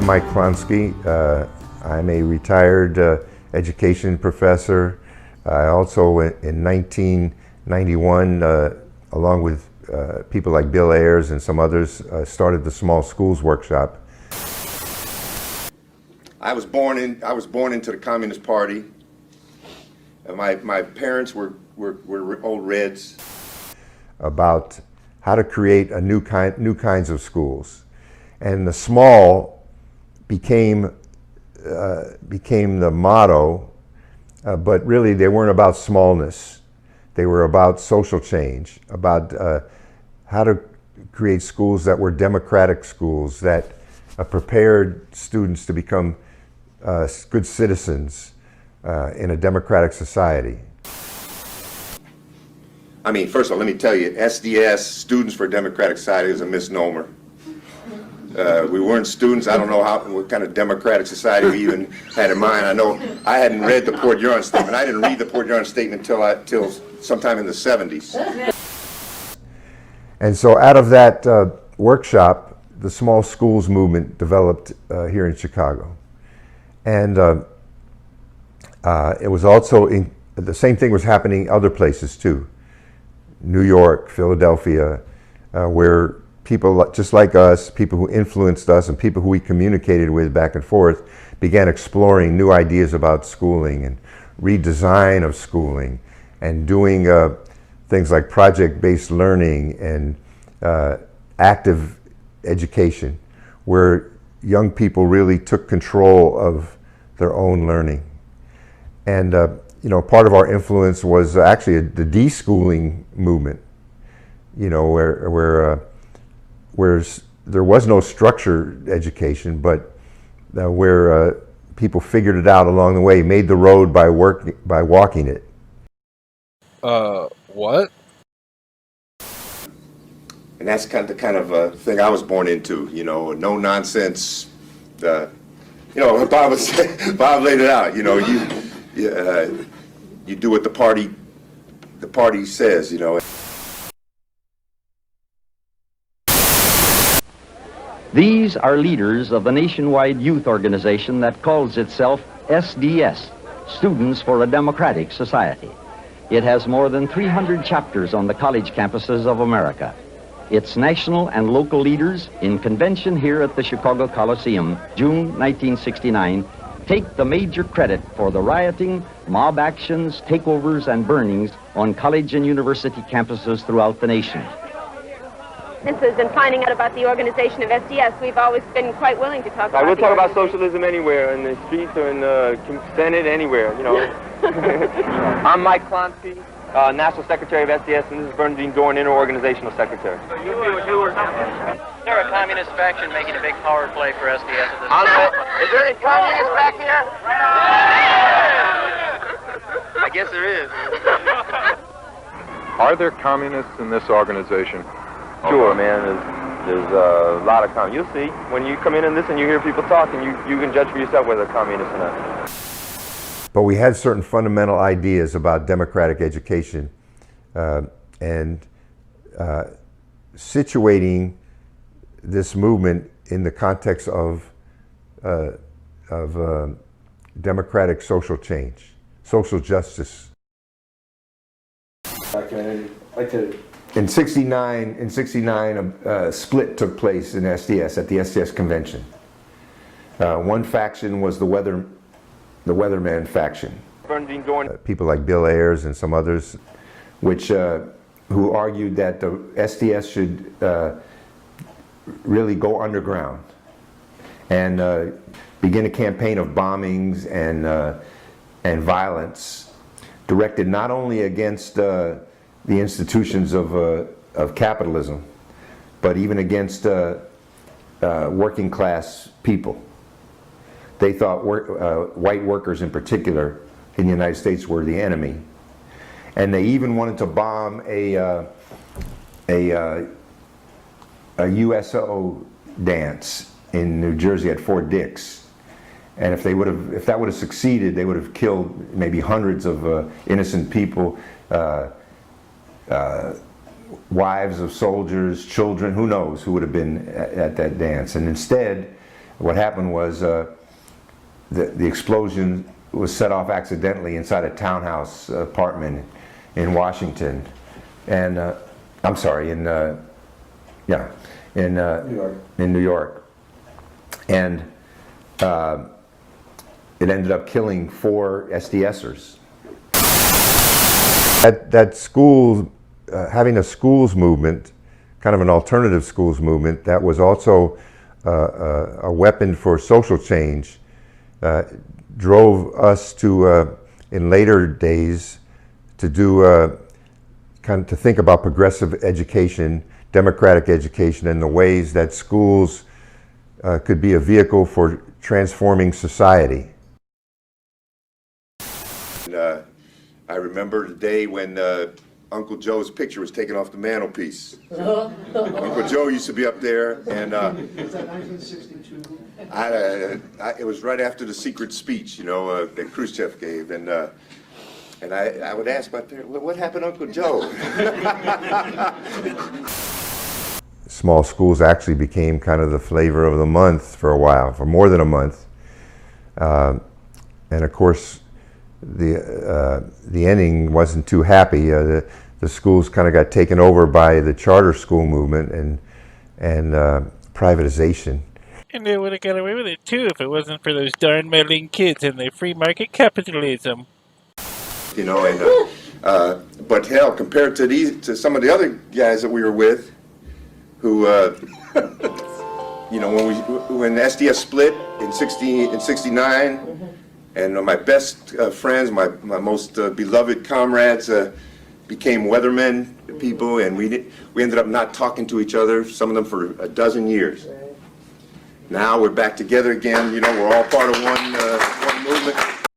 Mike Klonsky. I'm a retired education professor. I also, in 1991, along with people like Bill Ayers and some others, started the Small Schools Workshop. I was born into the Communist Party. My parents were old Reds. About how to create a new kinds of schools, and the small became the motto, but really they weren't about smallness. They were about social change, about how to create schools that were democratic schools that prepared students to become good citizens in a democratic society. I mean, first of all, let me tell you, SDS, Students for a Democratic Society, is a misnomer. We weren't students. I don't know what kind of democratic society we even had in mind. I know I hadn't read the Port Huron Statement. I didn't read the Port Huron Statement till sometime in the 70s. And so out of that workshop, the small schools movement developed here in Chicago. And it was also, the same thing was happening other places too. New York, Philadelphia, where people just like us, people who influenced us and people who we communicated with back and forth, began exploring new ideas about schooling and redesign of schooling and doing things like project-based learning and active education, where young people really took control of their own learning. And you know, part of our influence was actually the deschooling movement, you know, where there was no structured education, but where people figured it out along the way, made the road by walking it. What? And that's kind of thing I was born into, you know, no nonsense. You know, Bob laid it out. You know, you do what the party says, you know. These are leaders of the nationwide youth organization that calls itself SDS, Students for a Democratic Society. It has more than 300 chapters on the college campuses of America. Its national and local leaders, in convention here at the Chicago Coliseum, June 1969, take the major credit for the rioting, mob actions, takeovers, and burnings on college and university campuses throughout the nation. And finding out about the organization of SDS, we've always been quite willing to talk about. We'll talk about socialism anywhere, in the streets or in the Senate, anywhere, you know. I'm Mike Klonsky, National Secretary of SDS, and this is Bernadine Dorn, Inter-Organizational Secretary. So you do what you were. They're a communist faction making a big power play for SDS at this point. Is there any communists back here? I guess there is. Are there communists in this organization? Sure, man. There's a lot of communists. You'll see. When you come in and listen, you hear people talking, you can judge for yourself whether they're communists or not. But we had certain fundamental ideas about democratic education and situating this movement in the context of democratic social change, social justice. In '69, a split took place in SDS at the SDS convention. One faction was the Weatherman faction. People like Bill Ayers and some others, who argued that the SDS should really go underground and begin a campaign of bombings and violence directed not only against the institutions of capitalism, but even against working class people. They thought white workers in particular in the United States were the enemy. And they even wanted to bomb a USO dance in New Jersey at Fort Dix. And if that would have succeeded, they would have killed maybe hundreds of innocent people, wives of soldiers, children, who knows who would have been at that dance. And instead, What happened was the explosion was set off accidentally inside a townhouse apartment in Washington, and I'm sorry, in New York, and it ended up killing 4 SDSers. That school, having a schools movement, kind of an alternative schools movement, that was also a weapon for social change, drove us to, in later days, to do to think about progressive education, democratic education, and the ways that schools could be a vehicle for transforming society. And, I remember the day when Uncle Joe's picture was taken off the mantelpiece. Uncle Joe used to be up there, and Was that 1962? it was right after the secret speech, you know, that Khrushchev gave, and I would ask my parents, what happened to Uncle Joe? Small schools actually became kind of the flavor of the month for a while, for more than a month. And of course, the ending wasn't too happy. The schools kind of got taken over by the charter school movement and privatization. And they would have got away with it too if it wasn't for those darn meddling kids and their free market capitalism. You know, and but hell, compared to some of the other guys that we were with, who you know, when SDS split in '69, and my best friends, my most beloved comrades, became weathermen people, and we ended up not talking to each other, some of them for a dozen years. Now we're back together again. You know, we're all part of one.